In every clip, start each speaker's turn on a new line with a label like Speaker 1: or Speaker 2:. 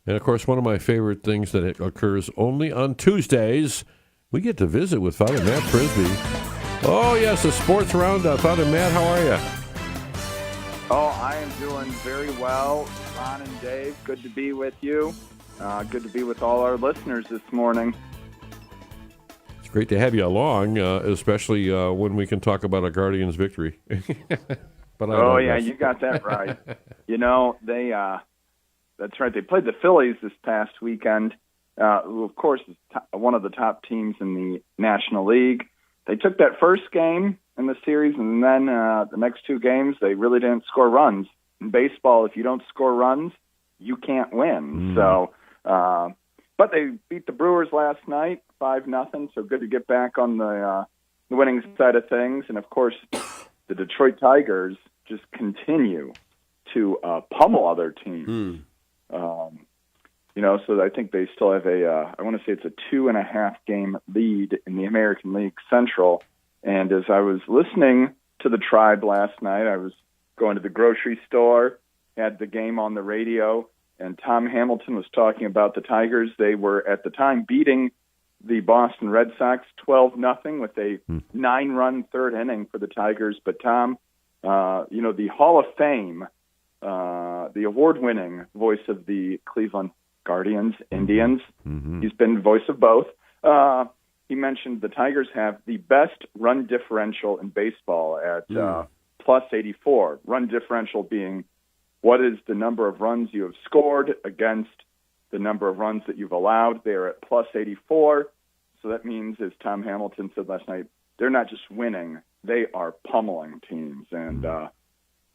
Speaker 1: And, of course, one of my favorite things that occurs only on Tuesdays, we get to visit with Father Matt Frisbee. Oh, yes, a sports roundup. Father Matt, how are you?
Speaker 2: Oh, I am doing very well. Ron and Dave, good to be with you. Good to be with all our listeners this morning.
Speaker 1: It's great to have you along, especially when we can talk about a Guardians victory. But
Speaker 2: you got that right. That's right. They played the Phillies this past weekend, who, of course, is one of the top teams in the National League. They took that first game in the series, and then the next two games, they really didn't score runs. In baseball, if you don't score runs, you can't win. So, but they beat the Brewers last night, 5-0. So good to get back on the winning side of things. And of course, the Detroit Tigers just continue to pummel other teams. So I think they still have I want to say it's a 2.5 game lead in the American League Central. And as I was listening to the Tribe last night, I was going to the grocery store, had the game on the radio, and Tom Hamilton was talking about the Tigers. They were, at the time, beating the Boston Red Sox 12-0 with a 9-run third inning for the Tigers. But Tom, the Hall of Fame, the award-winning voice of the Cleveland Guardians, Indians, he's been voice of both. He mentioned the Tigers have the best run differential in baseball at plus 84. Run differential being what is the number of runs you have scored against the number of runs that you've allowed. They're at plus 84. So that means, as Tom Hamilton said last night, they're not just winning, they are pummeling teams. And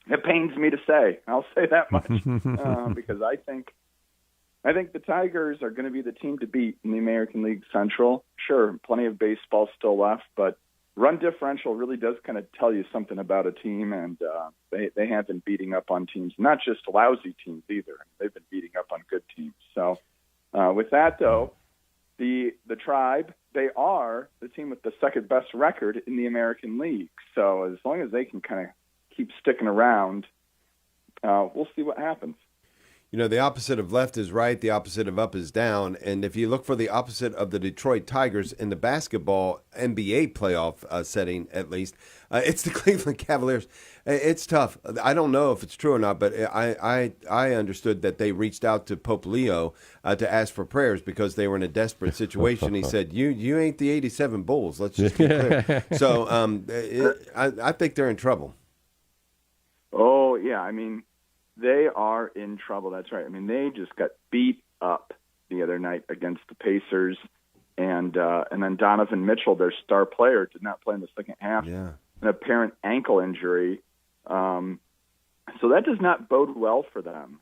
Speaker 2: it pains me to say, I'll say that much, because I think the Tigers are going to be the team to beat in the American League Central. Sure, plenty of baseball still left, but run differential really does kind of tell you something about a team, and they have been beating up on teams, not just lousy teams either. They've been beating up on good teams. So with that, though, the Tribe, they are the team with the second best record in the American League. So as long as they can kind of keep sticking around, we'll see what happens.
Speaker 3: The opposite of left is right, the opposite of up is down. And if you look for the opposite of the Detroit Tigers in the basketball NBA playoff setting, at least, it's the Cleveland Cavaliers. It's tough. I don't know if it's true or not, but I understood that they reached out to Pope Leo to ask for prayers because they were in a desperate situation. He said, you ain't the 87 Bulls. Let's just be clear. So I think they're in trouble.
Speaker 2: Oh, yeah. I mean, they are in trouble. That's right. I mean, they just got beat up the other night against the Pacers, and then Donovan Mitchell, their star player, did not play in the second half.
Speaker 3: Yeah.
Speaker 2: An apparent ankle injury. So that does not bode well for them.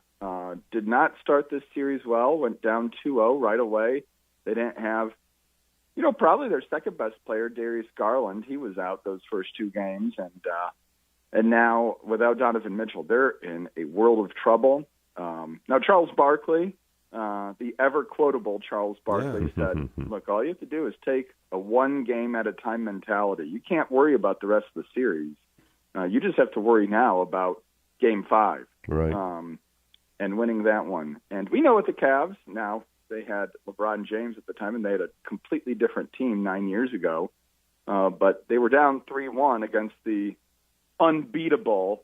Speaker 2: Did not start this series well. Went down 2-0 right away. They didn't have, probably their second best player, Darius Garland. He was out those first two games, and now, without Donovan Mitchell, they're in a world of trouble. Now, Charles Barkley, the ever-quotable Charles Barkley, said, look, all you have to do is take a one-game-at-a-time mentality. You can't worry about the rest of the series. You just have to worry now about Game 5 and winning that one. And we know with the Cavs, now they had LeBron James at the time, and they had a completely different team 9 years ago. But they were down 3-1 against the unbeatable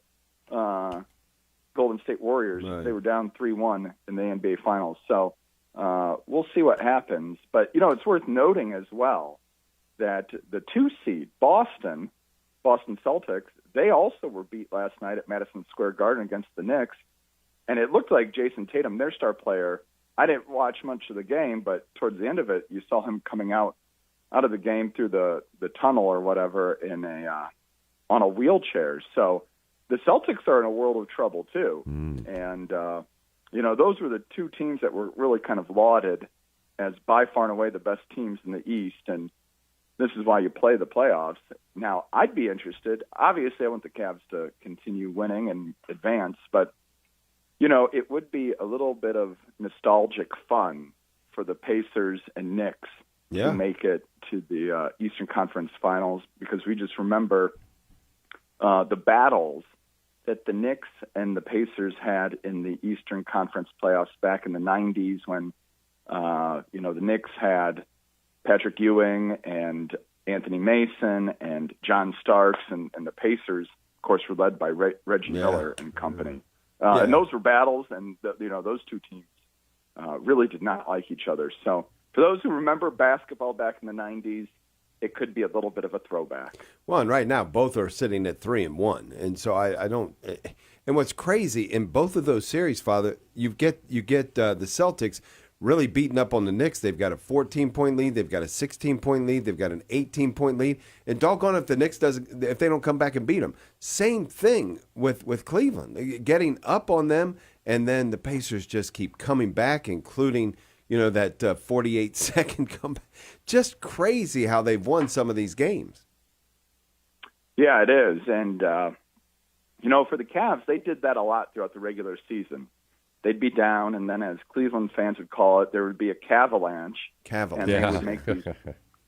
Speaker 2: Golden State Warriors. Right. They were down 3-1 in the NBA Finals. So we'll see what happens. But, it's worth noting as well that the 2 seed, Boston Celtics, they also were beat last night at Madison Square Garden against the Knicks. And it looked like Jason Tatum, their star player, I didn't watch much of the game, but towards the end of it, you saw him coming out of the game through the tunnel or whatever on a wheelchair. So the Celtics are in a world of trouble too. And, those were the two teams that were really kind of lauded as by far and away the best teams in the East. And this is why you play the playoffs. Now, I'd be interested. Obviously, I want the Cavs to continue winning and advance, but, it would be a little bit of nostalgic fun for the Pacers and Knicks to make it to the Eastern Conference Finals, because we just remember the battles that the Knicks and the Pacers had in the Eastern Conference playoffs back in the 90s when, the Knicks had Patrick Ewing and Anthony Mason and John Starks, and the Pacers, of course, were led by Reggie Miller and company. And those were battles, and those two teams really did not like each other. So for those who remember basketball back in the 90s, it could be a little bit of a throwback.
Speaker 3: Well, and right now both are sitting at 3-1, and so I don't. And what's crazy in both of those series, Father, you get the Celtics really beating up on the Knicks. They've got a 14-point lead, they've got a 16-point lead, they've got an 18-point lead, and doggone if the Knicks if they don't come back and beat them. Same thing with Cleveland, getting up on them, and then the Pacers just keep coming back, including that 48-second comeback. Just crazy how they've won some of these games.
Speaker 2: Yeah, it is. And, for the Cavs, they did that a lot throughout the regular season. They'd be down, and then as Cleveland fans would call it, there would be a Cavalanche. And they would make these,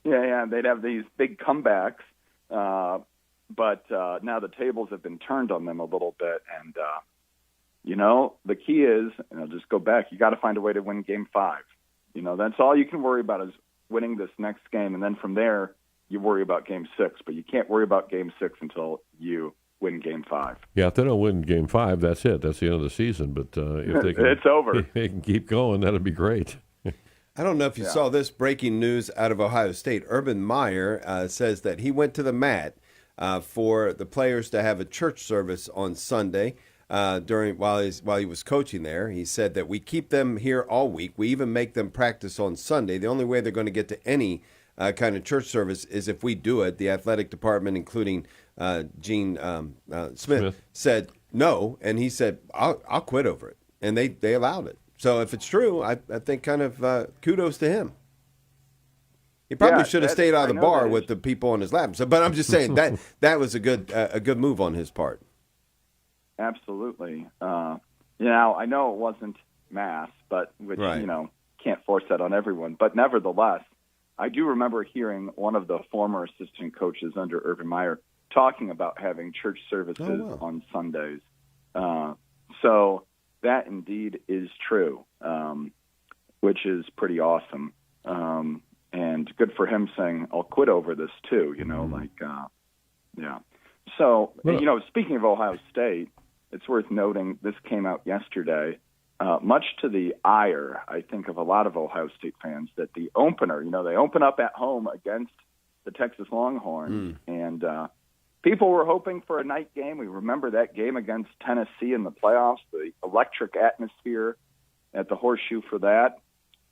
Speaker 2: they'd have these big comebacks. But now the tables have been turned on them a little bit. And, the key is, and I'll just go back, you got to find a way to win Game 5. That's all you can worry about is winning this next game. And then from there, you worry about Game 6. But you can't worry about Game 6 until you win Game 5.
Speaker 1: Yeah, if they don't win Game 5, that's it. That's the end of the season. But if they can,
Speaker 2: it's over.
Speaker 1: If they can keep going, that'd be great.
Speaker 3: I don't know if you saw this breaking news out of Ohio State. Urban Meyer says that he went to the mat for the players to have a church service on Sunday while he was coaching there. He said that we keep them here all week. We even make them practice on Sunday. The only way they're going to get to any kind of church service is if we do it. The athletic department, including Gene Smith, said no, and he said, I'll quit over it. And they allowed it. So if it's true, I think kind of kudos to him. He probably should have stayed out of the bar with the people on his lap. So, but I'm just saying that was a good move on his part.
Speaker 2: Absolutely. I know it wasn't mass, but which can't force that on everyone. But nevertheless, I do remember hearing one of the former assistant coaches under Urban Meyer talking about having church services on Sundays. So that indeed is true, which is pretty awesome. And good for him saying, I'll quit over this too, So, speaking of Ohio State, it's worth noting this came out yesterday, much to the ire, I think, of a lot of Ohio State fans, that the opener, they open up at home against the Texas Longhorns, and people were hoping for a night game. We remember that game against Tennessee in the playoffs, the electric atmosphere at the Horseshoe for that.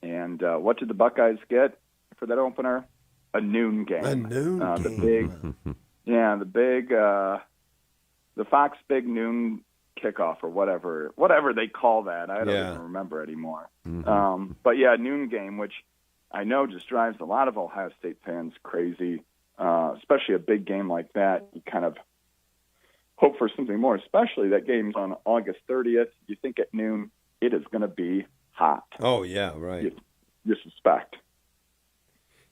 Speaker 2: And what did the Buckeyes get for that opener? A noon game.
Speaker 3: A noon game.
Speaker 2: The Fox Big Noon kickoff or whatever they call that. I don't even remember anymore.
Speaker 3: Mm-hmm.
Speaker 2: But noon game, which I know just drives a lot of Ohio State fans crazy, especially a big game like that. You kind of hope for something more, especially that game's on August 30th. You think at noon it is going to be hot.
Speaker 3: Oh, yeah, right.
Speaker 2: You suspect.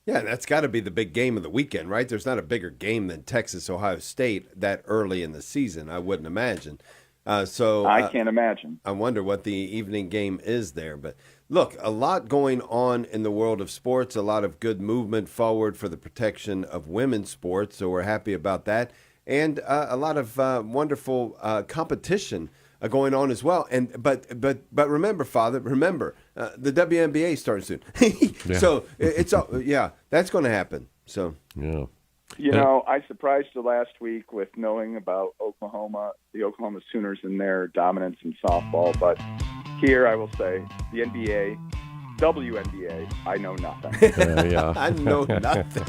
Speaker 3: Yeah, that's got to be the big game of the weekend, right? There's not a bigger game than Texas-Ohio State that early in the season, I wouldn't imagine. I can't imagine. I wonder what the evening game is there. But look, a lot going on in the world of sports, a lot of good movement forward for the protection of women's sports, so we're happy about that. And a lot of wonderful competition going on as well. But remember, Father, the WNBA starts soon. So it's that's going to happen. So
Speaker 2: I surprised you last week with knowing about the Oklahoma Sooners and their dominance in softball. But here I will say the WNBA, I know nothing.
Speaker 3: I know nothing.